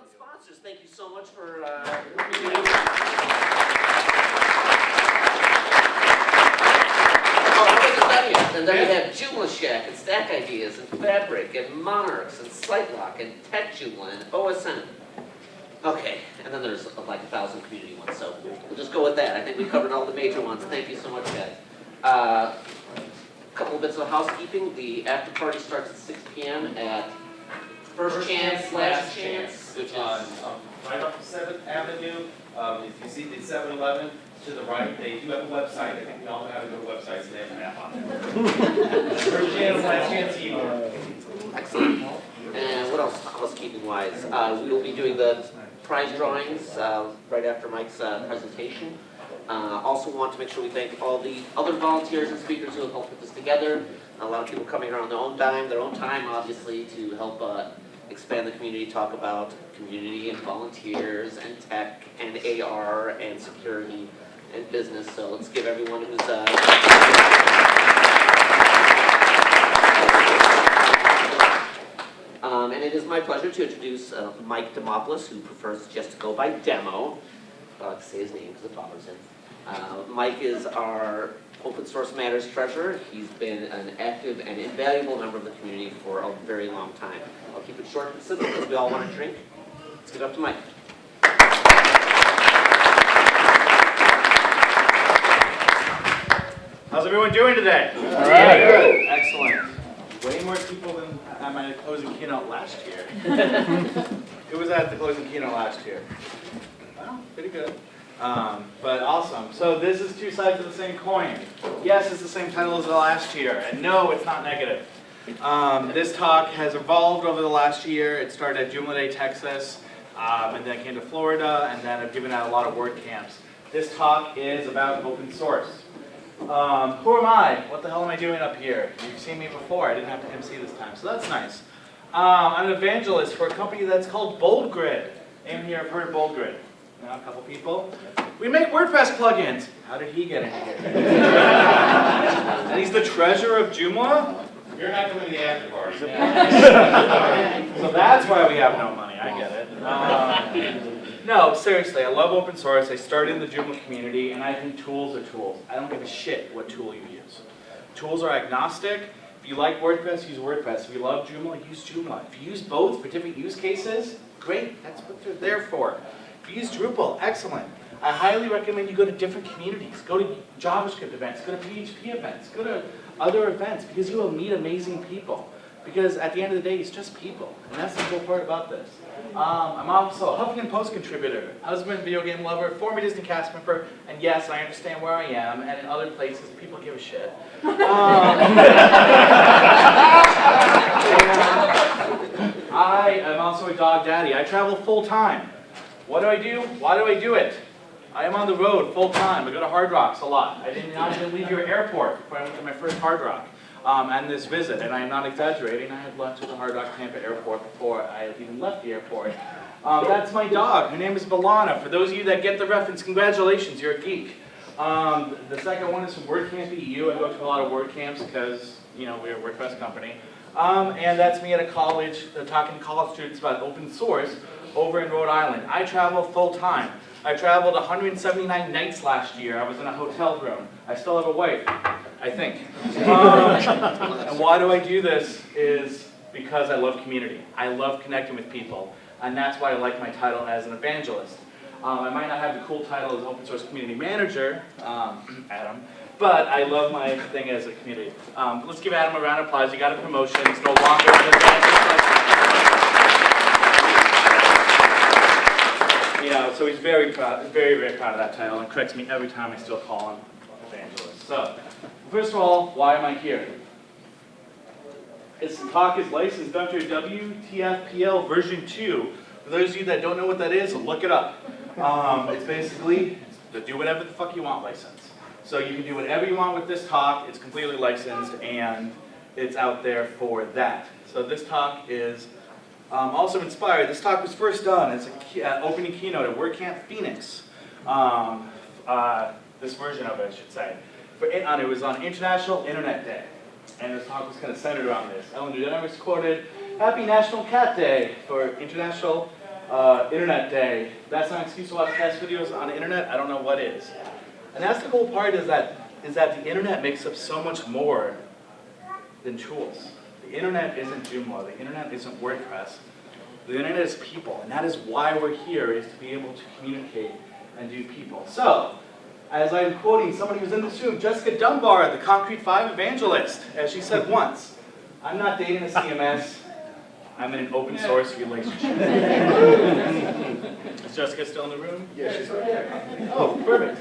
the sponsors, thank you so much for and then we have Joomla Shack and Stack Ideas and Fabric and Monarchs and SiteLock and Tech Joomla and OSN. Okay, and then there's like 1,000 community ones, so we'll just go with that. I think we covered all the major ones. Thank you so much, guys. A couple of bits of housekeeping. The after party starts at 6 p.m. at First Chance, Last Chance, which is right off 7th Avenue. If you see the 7-Eleven to the right, they do have a website. I think we all have a good website, so they have an app on there. First Chance, Last Chance, excellent. And what else, housekeeping-wise? We will be doing the prize drawings right after Mike's presentation. Also want to make sure we thank all the other volunteers and speakers who have helped put this together. A lot of people coming around their own time, obviously, to help expand the community, talk about community and volunteers and tech and AR and security and business. So let's give everyone who's and it is my pleasure to introduce Mike Demopoulos, who prefers just to go by Demo. I like to say his name because it bothers him. Mike is our Open Source Matters treasurer. He's been an active and invaluable member of the community for a very long time. I'll keep it short and simple because we all want to drink. Let's get up to Mike. How's everyone doing today? All right. Good. Excellent. Way more people than at my closing keynote last year. Who was at the closing keynote last year? Well, pretty good. But awesome. So this is two sides of the same coin. Yes, it's the same title as the last year. And no, it's not negative. This talk has evolved over the last year. It started at JoomlaDay, Texas, and then came to Florida, and then I've given out a lot of WordCamps. This talk is about open source. Who am I? What the hell am I doing up here? You've seen me before. I didn't have to MC this time, so that's nice. I'm an evangelist for a company that's called BoldGrid. Anyone here have heard of BoldGrid? No, a couple people. We make WordPress plugins. How did he get in here? And he's the treasurer of Joomla? You're not coming to the after party. So that's why we have no money. I get it. No, seriously, I love open source. I started in the Joomla community, and I think tools are tools. I don't give a shit what tool you use. Tools are agnostic. If you like WordPress, use WordPress. If you love Joomla, use Joomla. If you use both for different use cases, great. That's what they're there for. If you use Drupal, excellent. I highly recommend you go to different communities. Go to JavaScript events. Go to PHP events. Go to other events because you will meet amazing people. Because at the end of the day, it's just people. And that's the cool part about this. I'm also a Huffington Post contributor, husband, video game lover, former Disney cast member, and yes, I understand where I am, and in other places, people give a shit. I am also a dog daddy. I travel full time. What do I do? Why do I do it? I am on the road full time. I go to Hard Rocks a lot. I did not even leave your airport before I went to my first Hard Rock. And this visit, and I am not exaggerating, I had lunch at the Hard Rock Tampa airport before I even left the airport. That's my dog. Her name is Balana. For those of you that get the reference, congratulations, you're a geek. The second one is from WordCamp EU. I go to a lot of WordCamps because, you know, we're a WordPress company. And that's me at a college, talking to college students about open source over in Rhode Island. I travel full time. I traveled 179 nights last year. I was in a hotel room. I still have a wife, I think. And why do I do this is because I love community. I love connecting with people. And that's why I like my title as an evangelist. I might not have the cool title as open source community manager, Adam, but I love my thing as a community. Let's give Adam a round of applause. He got a promotion. It's no longer an evangelist. You know, so he's very proud, very, very proud of that title, and corrects me every time I still call him evangelist. So, first of all, why am I here? This talk is licensed under WTFPL version 2. For those of you that don't know what that is, look it up. It's basically the do whatever the fuck you want license. So you can do whatever you want with this talk. It's completely licensed, and it's out there for that. So this talk is also inspired. This talk was first done as an opening keynote at WordCamp Phoenix. This version of it, I should say. It was on International Internet Day. And this talk was kind of centered around this. Ellen DeGeneres quoted, "Happy National Cat Day" for International Internet day. That's not an excuse to watch test videos on the internet. I don't know what is. And that's the whole part is that the internet makes up so much more than tools. The internet isn't Joomla. The internet isn't WordPress. The internet is people, and that is why we're here, is to be able to communicate and do people. So, as I'm quoting somebody who's in this room, Jessica Dunbar, the Concrete 5 evangelist, as she said once, I'm not dating a CMS, I'm in an open source relationship. Is Jessica still in the room? Yeah, she's right there. Oh, perfect.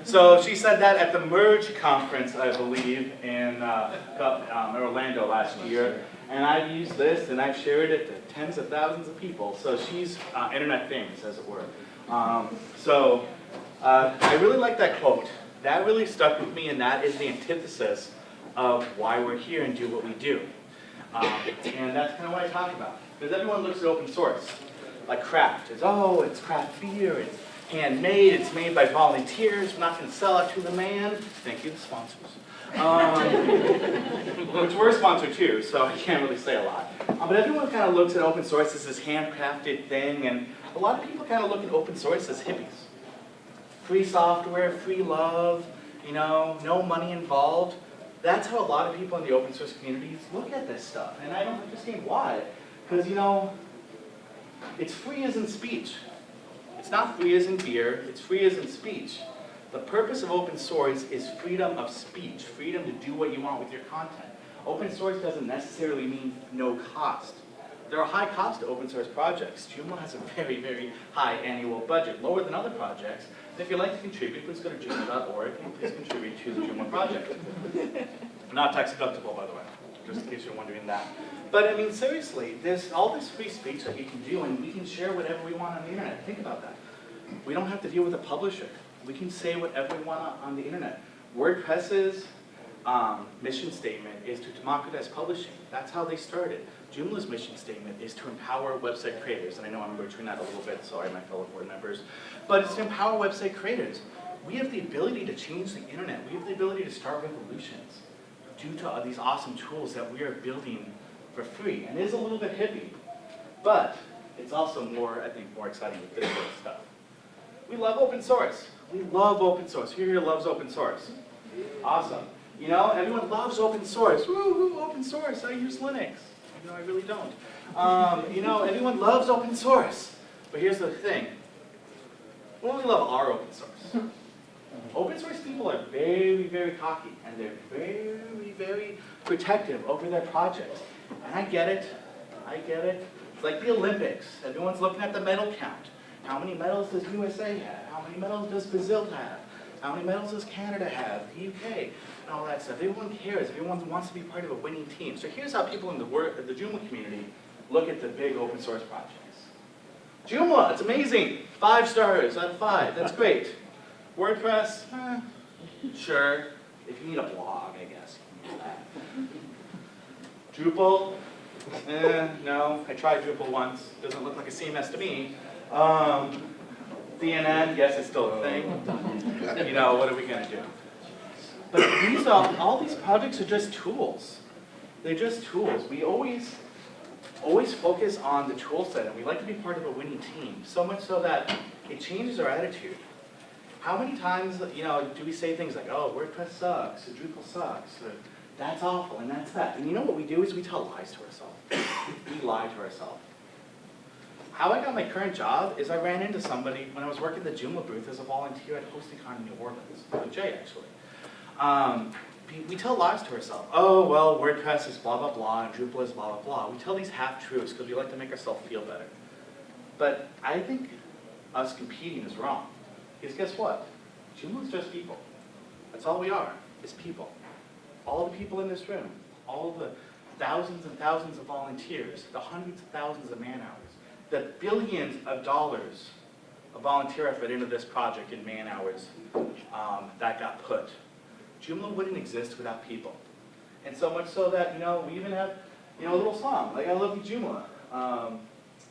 So she said that at the Merge conference, I believe, in Orlando last year. And I've used this and I've shared it to tens of thousands of people. So she's internet famous, as it were. I really like that quote. That really stuck with me, and that is the antithesis of why we're here and do what we do. And that's kind of what I talk about. Because everyone looks at open source like craft. It's craft beer, it's handmade, it's made by volunteers, we're not going to sell it to the man. Thank you, the sponsors. Which we're sponsored too, so I can't really say a lot. But everyone kind of looks at open source as this handcrafted thing, and a lot of people kind of look at open source as hippies. Free software, free love, no money involved. That's how a lot of people in the open source communities look at this stuff, and I don't understand why. Because, it's free as in speech. It's not free as in beer, it's free as in speech. The purpose of open source is freedom of speech, freedom to do what you want with your content. Open source doesn't necessarily mean no cost. There are high cost to open source projects. Joomla has a very, very high annual budget, lower than other projects. And if you'd like to contribute, please go to joomla.org and please contribute to the Joomla project. Not tax deductible, by the way, just in case you're wondering that. But I mean, seriously, there's all this free speech that we can do, and we can share whatever we want on the internet. Think about that. We don't have to deal with a publisher. We can say whatever we want on the internet. WordPress's mission statement is to democratize publishing. That's how they started. Joomla's mission statement is to empower website creators. And I know I'm butchering that a little bit, sorry my fellow board members. But it's to empower website creators. We have the ability to change the internet. We have the ability to start revolutions due to these awesome tools that we are building for free. And it is a little bit hippie, but it's also more, I think, more exciting with this sort of stuff. We love open source. We love open source. Who here loves open source? Awesome. Everyone loves open source. Woo, open source. I use Linux. I really don't. Everyone loves open source. But here's the thing. We only love our open source. Open source people are very, very cocky, and they're very, very protective over their projects. And I get it. It's like the Olympics. Everyone's looking at the medal count. How many medals does USA have? How many medals does Brazil have? How many medals does Canada have? The UK? And all that stuff. Everyone cares. Everyone wants to be part of a winning team. So here's how people in the Joomla community look at the big open source projects. Joomla, it's amazing. 5 stars out of 5. That's great. WordPress, sure. If you need a blog, I guess you can use that. Drupal, no. I tried Drupal once. Doesn't look like a CMS to me. CNN, yes, it's still a thing. What are we going to do? But all these projects are just tools. They're just tools. We always focus on the tool set, and we like to be part of a winning team, so much so that it changes our attitude. How many times, do we say things like, oh, WordPress sucks, or Drupal sucks, or that's awful, and that's that. And what we do is we tell lies to ourselves. We lie to ourselves. How I got my current job is I ran into somebody when I was working at the Joomla booth as a volunteer at HostingCon in New Orleans, with Jay actually. We tell lies to ourselves. Oh, well, WordPress is blah, blah, blah, and Drupal is blah, blah, blah. We tell these half-truths because we like to make ourselves feel better. But I think us competing is wrong. Because guess what? Joomla is just people. That's all we are, is people. All the people in this room, all the thousands and thousands of volunteers, the hundreds of thousands of man-hours, the billions of dollars of volunteer effort into this project in man-hours that got put. Joomla wouldn't exist without people. And so much so that, we even have, a little song, like I Love You Joomla.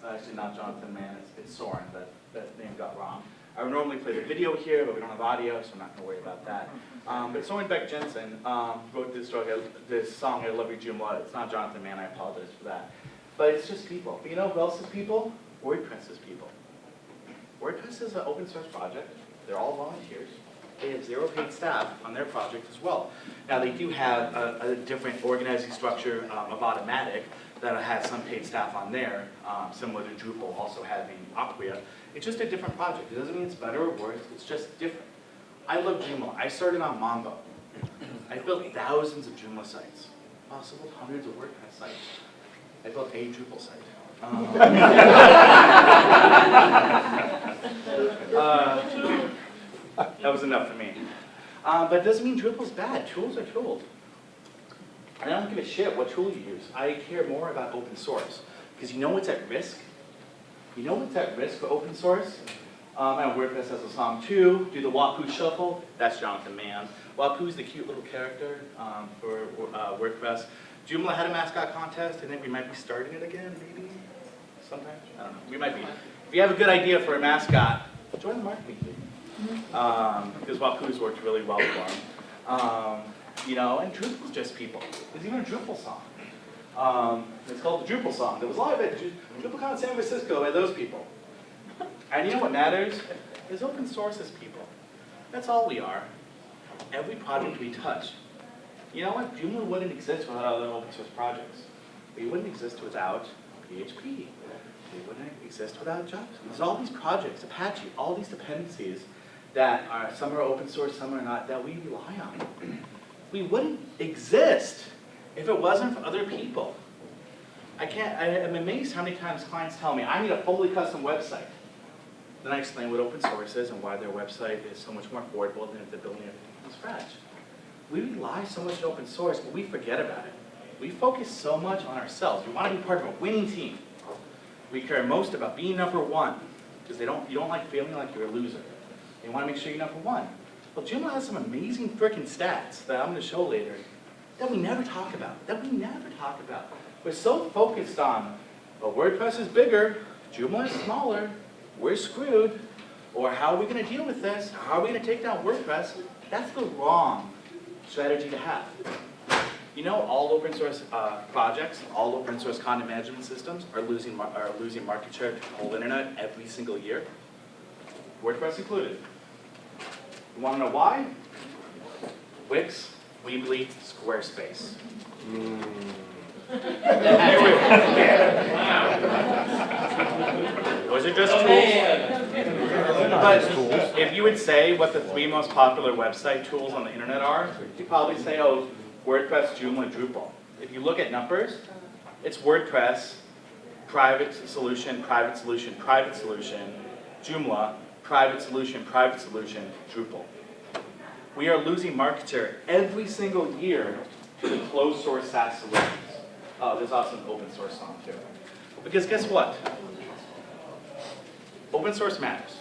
Actually not Jonathan Mann, it's Soren, that name got wrong. I would normally play the video here, but we don't have audio, so I'm not going to worry about that. But Soren Beck Jensen wrote this song, I Love You Joomla. It's not Jonathan Mann, I apologize for that. But it's just people. But who else is people? WordPress is people. WordPress is an open source project. They're all volunteers. They have 0 paid staff on their project as well. Now they do have a different organizing structure of Automatic that has some paid staff on there, similar to Drupal also having Acquia. It's just a different project. It doesn't mean it's better or worse, it's just different. I love Joomla. I started on Mongo. I built thousands of Joomla sites. Also built hundreds of WordPress sites. I built a Drupal site. That was enough for me. But it doesn't mean Drupal's bad. Tools are tools. I don't give a shit what tool you use. I care more about open source. Because you know what's at risk? You know what's at risk for open source? And WordPress has a song too. Do the Wapoo Shuffle. That's Jonathan Mann. Wapoo's the cute little character for WordPress. Joomla had a mascot contest. I think we might be starting it again, maybe? Sometime? I don't know. We might be. If you have a good idea for a mascot, join the marketing team. Because Wapoo's worked really well for him. You know, and Drupal's just people. There's even a Drupal song. It's called the Drupal song. There was live at DrupalCon San Francisco by those people. And you know what matters? Is open source is people. That's all we are. Every project we touch. You know what? Joomla wouldn't exist without other open source projects. We wouldn't exist without PHP. We wouldn't exist without Java. There's all these projects, Apache, all these dependencies that are, some are open source, some are not, that we rely on. We wouldn't exist if it wasn't for other people. I'm amazed how many times clients tell me, I need a fully custom website. Then I explain what open source is and why their website is so much more affordable than if they're building everything from scratch. We rely so much on open source, but we forget about it. We focus so much on ourselves. We want to be part of a winning team. We care most about being number one, because you don't like feeling like you're a loser. You want to make sure you're number one. Well, Joomla has some amazing freaking stats that I'm going to show later that we never talk about, We're so focused on, well, WordPress is bigger, Joomla is smaller, we're screwed, or how are we going to deal with this? How are we going to take down WordPress? That's the wrong strategy to have. You know, all open source projects, all open source content management systems are losing market share to the whole internet every single year, WordPress included. You want to know why? Wix, Weebly, Squarespace. Those are just tools. But if you would say what the 3 most popular website tools on the internet are, you'd probably say, oh, WordPress, Joomla, Drupal. If you look at numbers, it's WordPress, private solution, private solution, private solution, Joomla, private solution, Drupal. We are losing market share every single year to the closed source SaaS solutions. Oh, there's also an open source song too. Because guess what? Open source matters.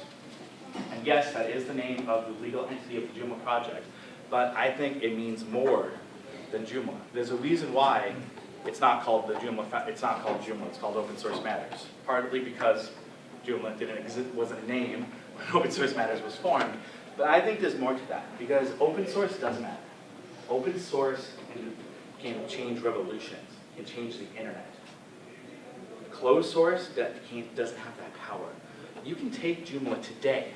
And yes, that is the name of the legal entity of the Joomla project, but I think it means more than Joomla. There's a reason why it's not called Joomla, it's called Open Source Matters. Partly because Joomla wasn't a name when Open Source Matters was formed, but I think there's more to that, because open source does matter. Open source can change revolutions, can change the internet. Closed source doesn't have that power. You can take Joomla today,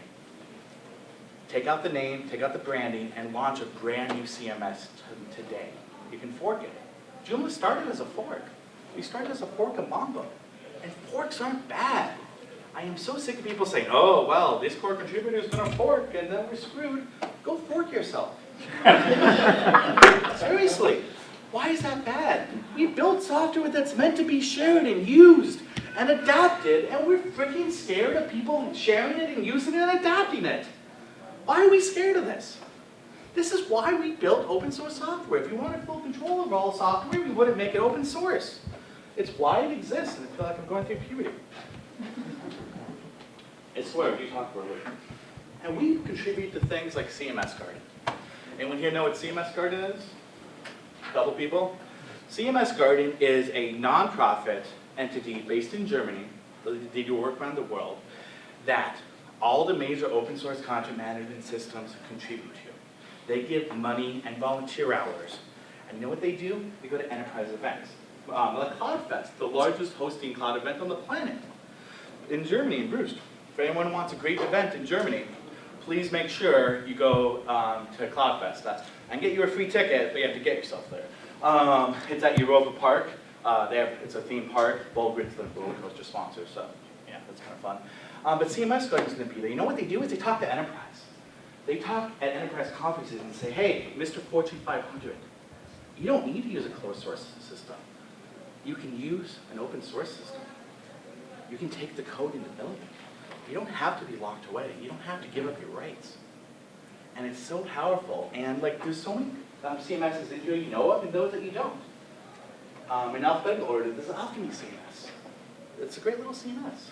take out the name, take out the branding, and launch a brand new CMS today. You can fork it. Joomla started as a fork. We started as a fork of Mongo. And forks aren't bad. I am so sick of people saying, oh, well, this core contributor is going to fork and then we're screwed. Go fork yourself. Seriously, why is that bad? We built software that's meant to be shared and used and adapted, and we're freaking scared of people sharing it and using it and adapting it. Why are we scared of this? This is why we built open source software. If we wanted full control over all software, we wouldn't make it open source. It's why it exists, and I feel like I'm going through puberty. I swear, you talk for a little. And we contribute to things like CMS Garden. Anyone here know what CMS Garden is? A couple people? CMS Garden is a nonprofit entity based in Germany. They do work around the world that all the major open source content management systems contribute to. They give money and volunteer hours. And you know what they do? They go to enterprise events. Like CloudFest, the largest hosting cloud event on the planet. in Germany, in Bruges. If anyone wants a great event in Germany, please make sure you go to CloudFest. And get you a free ticket, but you have to get yourself there. It's at Europa Park. It's a theme park. Boldgrid's the roller coaster sponsor, so yeah, that's kind of fun. But CMS Garden's going to be there. You know what they do is they talk to enterprise. They talk at enterprise conferences and say, hey, Mr. Fortune 500, you don't need to use a closed source system. You can use an open source system. You can take the code and develop it. You don't have to be locked away. You don't have to give up your rights. And it's so powerful. And like, there's so many CMSs that you know of and those that you don't. In alphabetical order, there's Alchemy CMS. It's a great little CMS.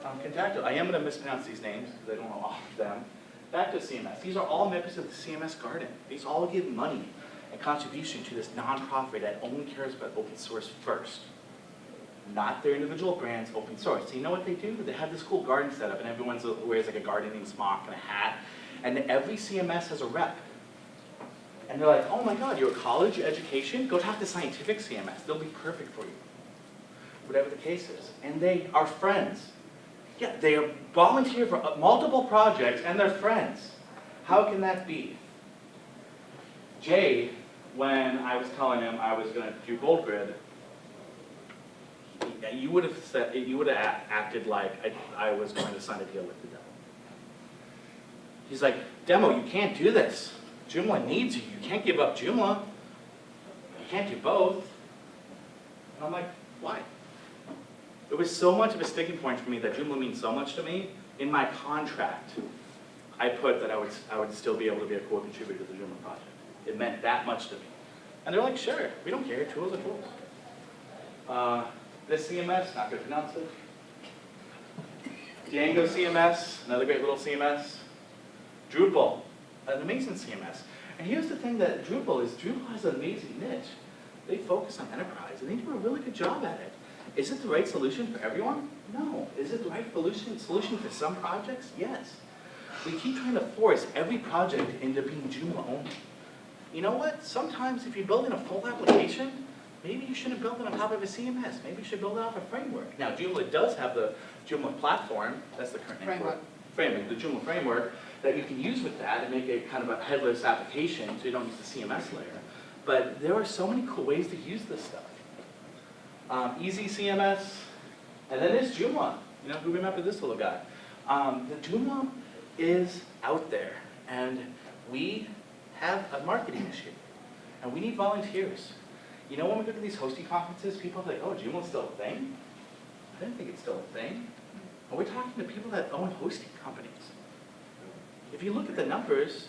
Contacto, I am going to mispronounce these names because I don't know all of them. Back to CMS. These are all members of the CMS Garden. These all give money and contribution to this nonprofit that only cares about open source first. Not their individual brands, open source. So you know what they do? They have this cool garden set up and everyone wears like a gardening smock and a hat. And every CMS has a rep. And they're like, oh my God, you're a college education? Go talk to scientific CMS. They'll be perfect for you. Whatever the case is. And they are friends. Yeah, they are volunteer for multiple projects and they're friends. How can that be? Jay, when I was telling him I was going to do Boldgrid, you would have acted like I was going to sign a deal with the devil. He's like, Demo, you can't do this. Joomla needs you. You can't give up Joomla. You can't do both. And I'm like, why? It was so much of a sticking point for me that Joomla means so much to me. In my contract, I put that I would still be able to be a core contributor to the Joomla project. It meant that much to me. And they're like, sure, we don't care. Tools are tools. This CMS, not going to pronounce it. Django CMS, another great little CMS. Drupal, an amazing CMS. And here's the thing that Drupal has an amazing niche. They focus on enterprise, and they do a really good job at it. Is it the right solution for everyone? No. Is it the right solution for some projects? Yes. We keep trying to force every project into being Joomla only. You know what? Sometimes if you're building a full application, maybe you shouldn't build it on top of a CMS. Maybe you should build it off a framework. Now, Joomla does have the Joomla platform. That's the current name for it. Framework, the Joomla framework that you can use with that and make it kind of a headless application so you don't use the CMS layer. But there are so many cool ways to use this stuff. Easy CMS, and then there's Joomla. You know, who remember this little guy? The Joomla is out there, and we have a marketing issue, and we need volunteers. You know, when we go to these hosting conferences, people are like, oh, Joomla's still a thing? I didn't think it's still a thing. And we're talking to people that own hosting companies. If you look at the numbers,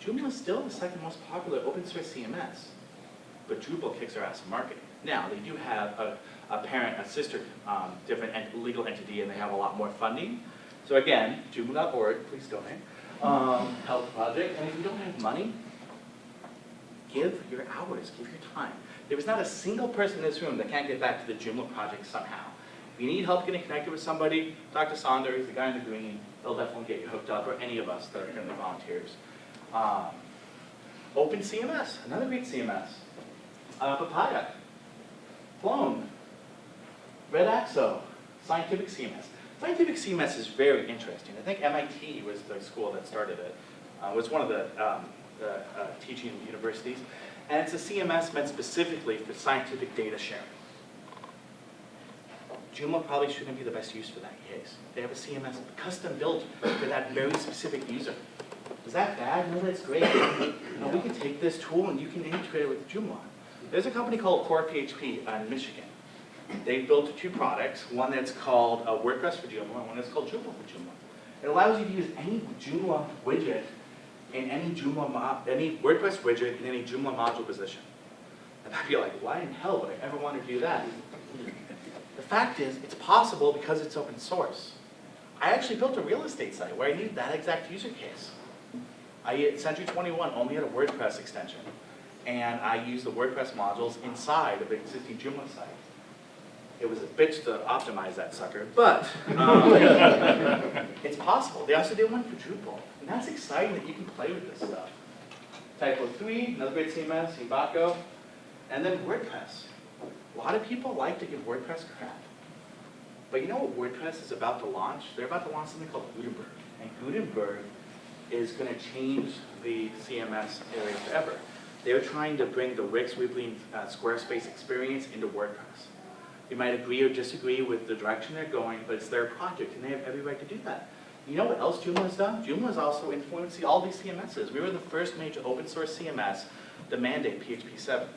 Joomla is still the second most popular open source CMS, but Drupal kicks our ass in marketing. Now, they do have a sister, different legal entity, and they have a lot more funding. So again, Joomla.org, please donate. Help the project, and if you don't have money, give your hours, give your time. There is not a single person in this room that can't get back to the Joomla project somehow. If you need help getting connected with somebody, Dr. Saunders, the guy in the green, they'll definitely get you hooked up, or any of us that are currently volunteers. Open CMS, another great CMS. Papaya, Clone, Red Axo, Scientific CMS. Scientific CMS is very interesting. I think MIT was the school that started it. It was one of the teaching universities. And it's a CMS meant specifically for scientific data sharing. Joomla probably shouldn't be the best use for that case. They have a CMS custom built for that very specific user. Is that bad? No, that's great. We can take this tool and you can integrate it with Joomla. There's a company called Core PHP in Michigan. They built two products, one that's called WordPress for Joomla and one that's called Joomla for Joomla. It allows you to use any Joomla widget in any WordPress widget in any Joomla module position. And I'd be like, why in hell would I ever want to do that? The fact is, it's possible because it's open source. I actually built a real estate site where I needed that exact user case. Century 21 only had a WordPress extension. And I used the WordPress modules inside of the existing Joomla site. It was a bitch to optimize that sucker, but it's possible. They also did one for Drupal. And that's exciting that you can play with this stuff. Typo 3, another great CMS, Ibako, and then WordPress. A lot of people like to give WordPress crap. But you know what WordPress is about to launch? They're about to launch something called Gutenberg. And Gutenberg is going to change the CMS area forever. They're trying to bring the Wix, Weebly, Squarespace experience into WordPress. You might agree or disagree with the direction they're going, but it's their project, and they have every right to do that. You know what else Joomla has done? Joomla has also influenced all these CMSs. We were the first major open source CMS to mandate PHP 7.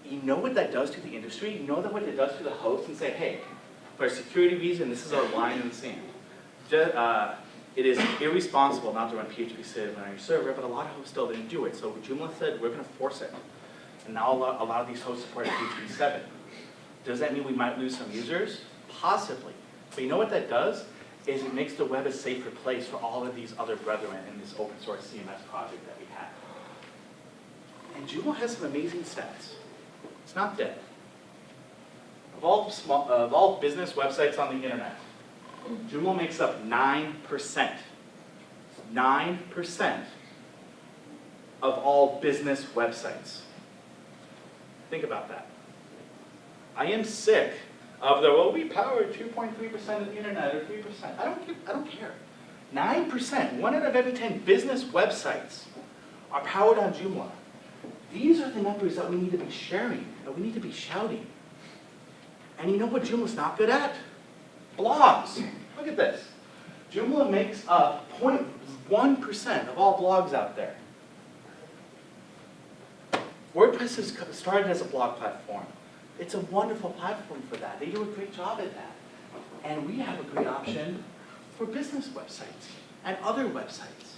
You know what that does to the industry? You know what it does to the host and say, hey, for a security reason, this is our line in the sand. It is irresponsible not to run PHP 7 on your server, but a lot of hosts still didn't do it. So Joomla said, we're going to force it. And now a lot of these hosts support PHP 7. Does that mean we might lose some users? Possibly. But you know what that does? Is it makes the web a safer place for all of these other brethren in this open source CMS project that we have. And Joomla has some amazing stats. It's not dead. Of all business websites on the internet, Joomla makes up 9%. 9% of all business websites. Think about that. I am sick of the, well, we power 2.3% of the internet or 3%. I don't care. 9%, 1 out of every 10 business websites are powered on Joomla. These are the numbers that we need to be sharing, that we need to be shouting. And you know what Joomla's not good at? Blogs. Look at this. Joomla makes up 0.1% of all blogs out there. WordPress has started as a blog platform. It's a wonderful platform for that. They do a great job at that. And we have a great option for business websites and other websites.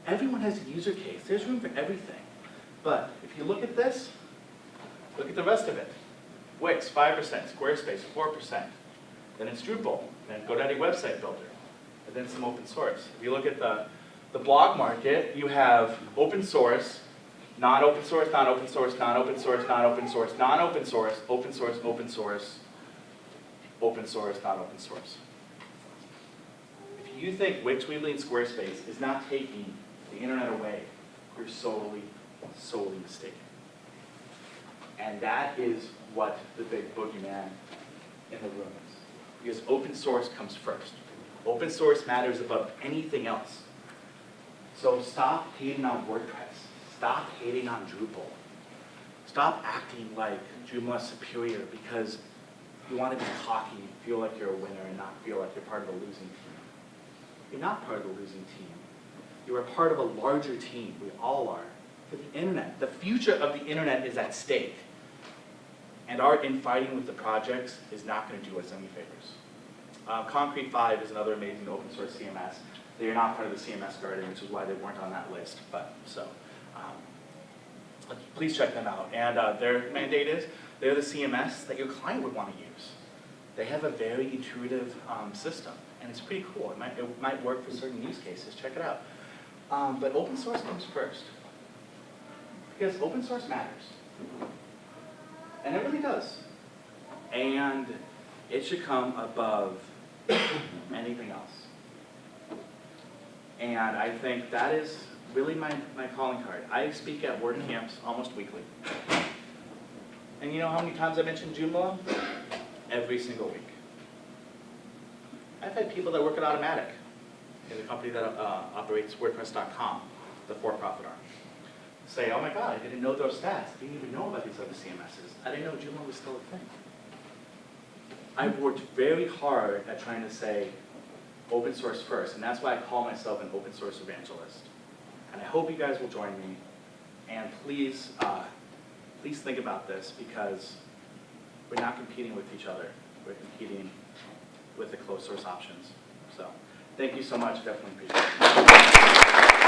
Everyone has a user case. There's room for everything. But if you look at this, look at the rest of it. Wix, 5%, Squarespace, 4%. Then it's Drupal, then GoDaddy Website Builder, and then some open source. If you look at the blog market, you have open source, non-open source, non-open source, non-open source, non-open source, non-open source, open source, open source, open source, non-open source. If you think Wix, Weebly, and Squarespace is not taking the internet away, you're solely mistaken. And that is what the big boogeyman in the room is. Because open source comes first. Open source matters above anything else. So stop hating on WordPress. Stop hating on Drupal. Stop acting like Joomla is superior because you want to be cocky, feel like you're a winner, and not feel like you're part of a losing team. You're not part of a losing team. You are part of a larger team. We all are. For the internet. The future of the internet is at stake. And our infighting with the projects is not going to do us any favors. Concrete 5 is another amazing open source CMS. They are not part of the CMS Guardian, which is why they weren't on that list. But please check them out. And their mandate is they're the CMS that your client would want to use. They have a very intuitive system, and it's pretty cool. It might work for certain use cases. Check it out. But open source comes first. Because open source matters. And it really does. And it should come above anything else. And I think that is really my calling card. I speak at WordCamps almost weekly. And you know how many times I mentioned Joomla? Every single week. I've had people that work at Automatic, in the company that operates WordPress.com, the for-profit arm, say, oh my God, I didn't know those stats. I didn't even know about these other CMSs. I didn't know Joomla was still a thing. I've worked very hard at trying to say open source first, and that's why I call myself an open source evangelist. And I hope you guys will join me. And please, please think about this, because we're not competing with each other. We're competing with the closed source options. So thank you so much. Definitely appreciate it.